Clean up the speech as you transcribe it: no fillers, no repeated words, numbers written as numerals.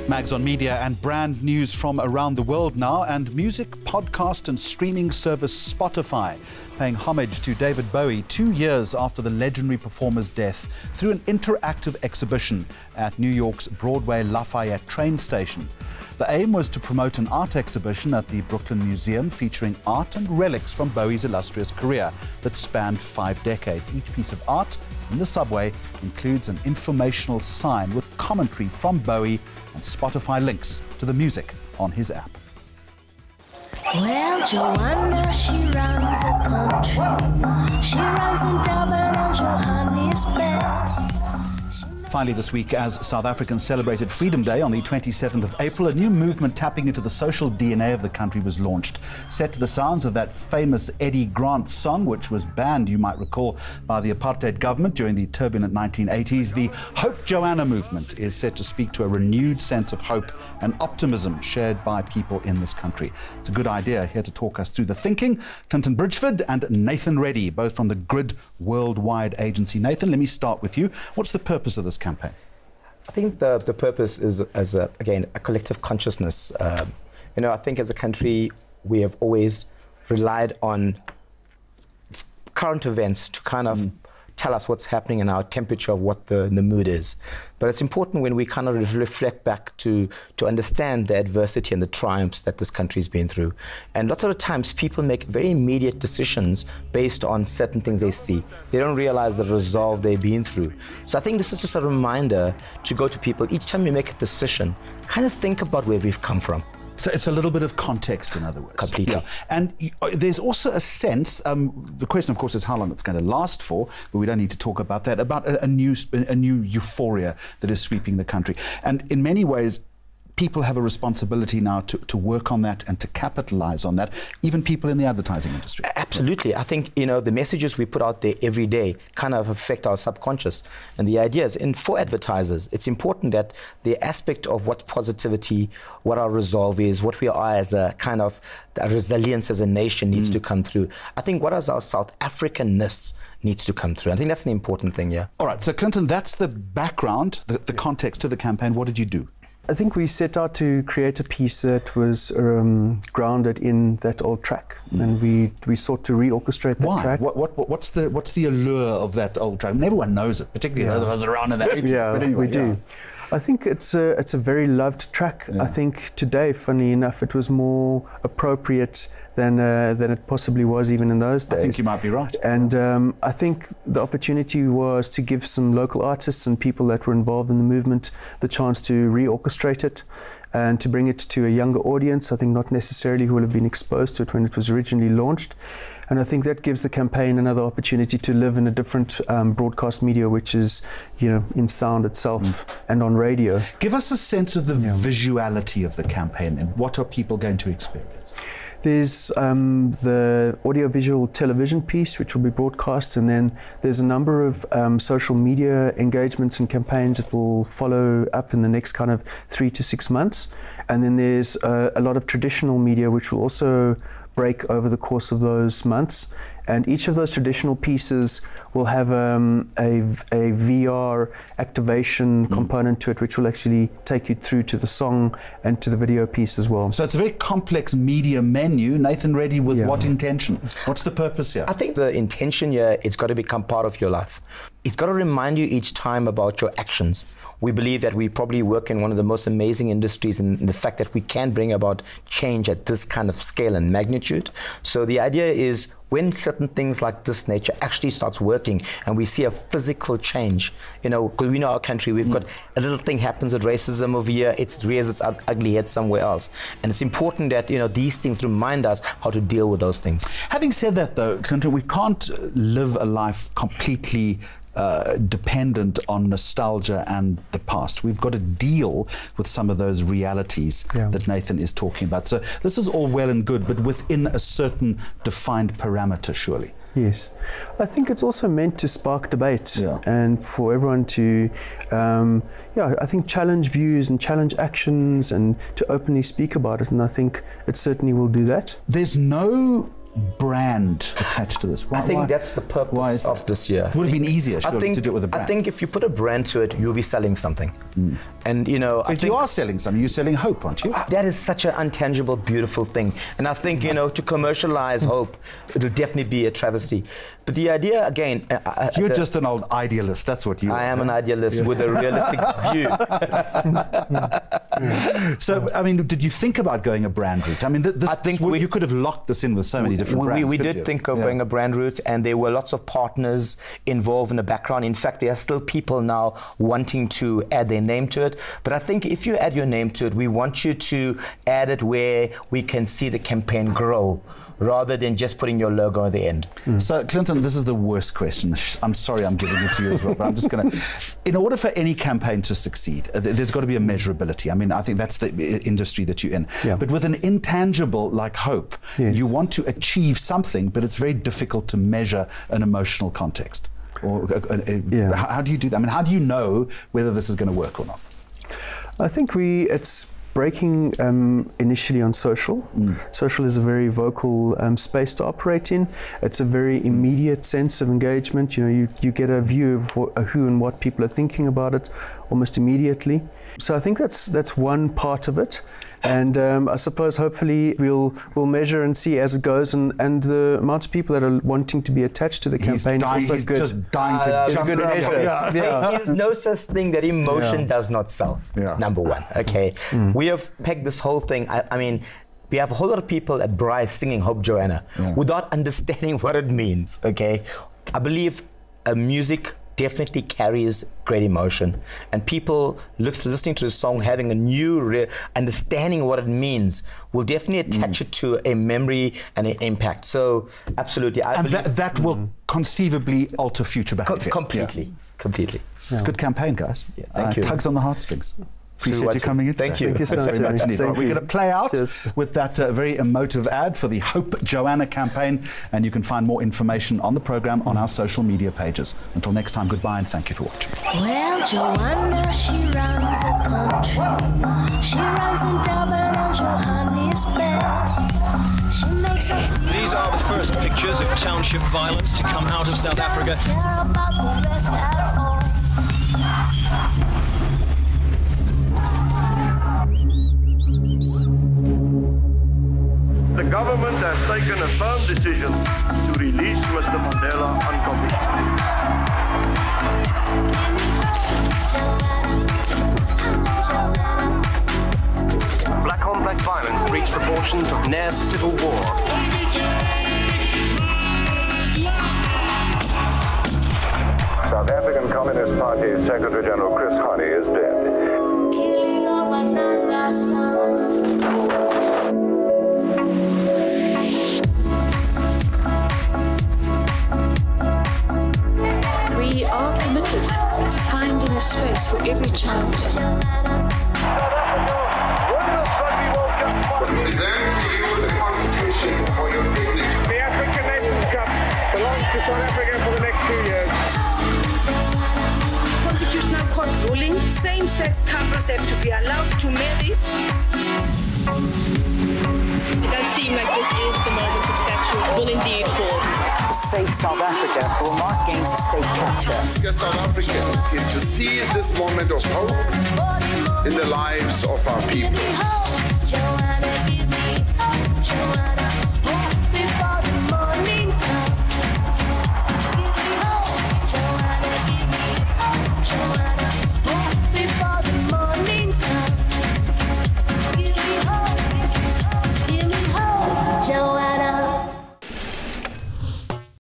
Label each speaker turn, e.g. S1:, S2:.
S1: Mags on Media and brand news from around the world now, and music, podcast and streaming service Spotify paying homage to David Bowie 2 years after the legendary performer's death through an interactive exhibition at New York's Broadway Lafayette train station. The aim was to promote an art exhibition at the Brooklyn Museum featuring art and relics from Bowie's illustrious career that spanned 5 decades. Each piece of art in the subway includes an informational sign with commentary from Bowie and Spotify links to the music on his app.
S2: Well, Joanna, she runs a country. She runs in Dublin on Johannesburg.
S1: Finally this week, as South Africans celebrated Freedom Day on the 27th of April, a new movement tapping into the social DNA of the country was launched. Set to the sounds of that famous Eddy Grant song, which was banned, you might recall, by the apartheid government during the turbulent 1980s, the Hope Joanna movement is set to speak to a renewed sense of hope and optimism shared by people in this country. It's a good idea. Here to talk us through the thinking, Clinton Bridgeford and Nathan Reddy, both from the Grid Worldwide Agency. Nathan, let me start with you. What's the purpose of this campaign?
S3: I think the purpose is, again, a collective consciousness. I think as a country, we have always relied on current events to kind of tell us what's happening and our temperature of what the mood is. But it's important when we kind of reflect back to understand the adversity and the triumphs that this country's been through. And lots of the times people make very immediate decisions based on certain things they see. They don't realize the resolve they've been through. So I think this is just a reminder to go to people, each time you make a decision, kind of think about where we've come from.
S1: So it's a little bit of context, in other words.
S3: Completely.
S1: Yeah. And there's also a sense, the question, of course, is how long it's going to last for, but we don't need to talk about that, about a new euphoria that is sweeping the country. And in many ways, people have a responsibility now to work on that and to capitalize on that, even people in the advertising industry.
S3: Absolutely. I think, the messages we put out there every day kind of affect our subconscious. And the idea is, for advertisers, it's important that the aspect of what positivity, what our resolve is, what we are as a kind of a resilience as a nation needs to come through. I think what is our South Africanness needs to come through. I think that's an important thing, yeah.
S1: All right, so Clinton, that's the background, the context to the campaign. What did you do?
S4: I think we set out to create a piece that was grounded in that old track, and we sought to reorchestrate that track.
S1: What's the allure of that old track? And everyone knows it, particularly those of us around in the 80s.
S4: Yeah,
S1: but anyway,
S4: we do. I think it's a very loved track. Yeah. I think today, funnily enough, it was more appropriate than it possibly was even in those days.
S1: I think you might be right.
S4: And I think the opportunity was to give some local artists and people that were involved in the movement the chance to reorchestrate it and to bring it to a younger audience, I think not necessarily who will have been exposed to it when it was originally launched. And I think that gives the campaign another opportunity to live in a different broadcast media, which is, in sound itself and on radio.
S1: Give us a sense of the visuality of the campaign then. What are people going to experience?
S4: There's the audiovisual television piece, which will be broadcast, and then there's a number of social media engagements and campaigns that will follow up in the next kind of 3 to 6 months. And then there's a lot of traditional media, which will also break over the course of those months. And each of those traditional pieces will have a VR activation component to it, which will actually take you through to the song and to the video piece as well.
S1: So it's a very complex media menu. Nathan Reddy, with what intention? What's the purpose here?
S3: I think the intention here, it's got to become part of your life. It's got to remind you each time about your actions. We believe that we probably work in one of the most amazing industries in the fact that we can bring about change at this kind of scale and magnitude. So the idea is, when certain things like this nature actually starts working and we see a physical change, because we know our country, we've got a little thing happens with racism over here, it rears its ugly head somewhere else. And it's important that, these things remind us how to deal with those things.
S1: Having said that though, Clinton, we can't live a life completely dependent on nostalgia and the past. We've got to deal with some of those realities that Nathan is talking about. So this is all well and good, but within a certain defined parameter, surely.
S4: Yes. I think it's also meant to spark debate and for everyone to, I think challenge views and challenge actions and to openly speak about it. And I think it certainly will do that.
S1: There's no brand attached to this?
S3: I think that's the purpose of this year.
S1: It would have been easier to do it with a brand.
S3: I think if you put a brand to it, you'll be selling something. And, you know,
S1: But you are selling something. You're selling hope, aren't you?
S3: that is such an intangible, beautiful thing. And I think, you know, to commercialize hope, it'll definitely be a travesty. But the idea, again...
S1: You're just an old idealist. That's what you are.
S3: I am an idealist with a realistic view.
S1: So, I mean, did you think about going a brand route? I mean, you could have locked this in with so many different brands.
S3: We did think of going a brand route, and there were lots of partners involved in the background. In fact, there are still people now wanting to add their name to it. But I think if you add your name to it, we want you to add it where we can see the campaign grow, rather than just putting your logo at the end.
S1: So, Clinton, this is the worst question. I'm sorry I'm giving it to you as well, but I'm just going to... In order for any campaign to succeed, there's got to be a measurability. I mean, I think that's the industry that you're in. Yeah. But with an intangible like hope, you want to achieve something, but it's very difficult to measure an emotional context. Or how do you do that? I mean, how do you know whether this is going to work or not?
S4: I think it's breaking initially on social. Social is a very vocal space to operate in. It's a very immediate sense of engagement. You know, you get a view of who and what people are thinking about it almost immediately. So I think that's one part of it. And I suppose hopefully we'll measure and see as it goes, and the amount of people that are wanting to be attached to the campaign is also good.
S1: He's just dying to jump
S3: good measure. There's no such thing that emotion does not sell, number one. Okay, we have pegged this whole thing. I mean, we have a whole lot of people at Bryce singing Hope Joanna without understanding what it means, okay? I believe music definitely carries great emotion, and people listening to the song, having a new understanding what it means, will definitely attach it to a memory and an impact. So absolutely,
S1: and that will conceivably alter future behavior.
S3: Completely.
S1: It's a good campaign, guys.
S3: Thank you.
S1: Tugs on the heartstrings. Appreciate you coming in.
S3: Thank you.
S4: Thank you so much.
S1: We're going to play out with that very emotive ad for the Hope Joanna campaign, and you can find more information on the program on our social media pages. Until next time, goodbye and thank you for watching.
S2: Well, Joanna, she runs the country. She runs in Dublin on Johannesburg. She makes
S5: These are the first pictures of township violence to come out of South Africa.
S2: care about the rest at all.
S6: The government has taken a firm decision to release Mr. Mandela unconditionally.
S5: Black-on-black violence reached proportions of near civil war.
S6: South African Communist Party Secretary General Chris Hani is dead.
S2: Killing of another son.
S7: We are committed to finding a space for every child.
S8: Present to you the Constitution for your signature.
S6: The African Nations Cup belongs to South Africa for the next 2 years.
S9: Constitutional court ruling, same-sex couples have to be allowed to marry. It does seem like this is the moment the statute will indeed fall.
S10: Save South Africa will not gain a state capture.
S8: South Africa is to seize this moment of hope in the lives of our people.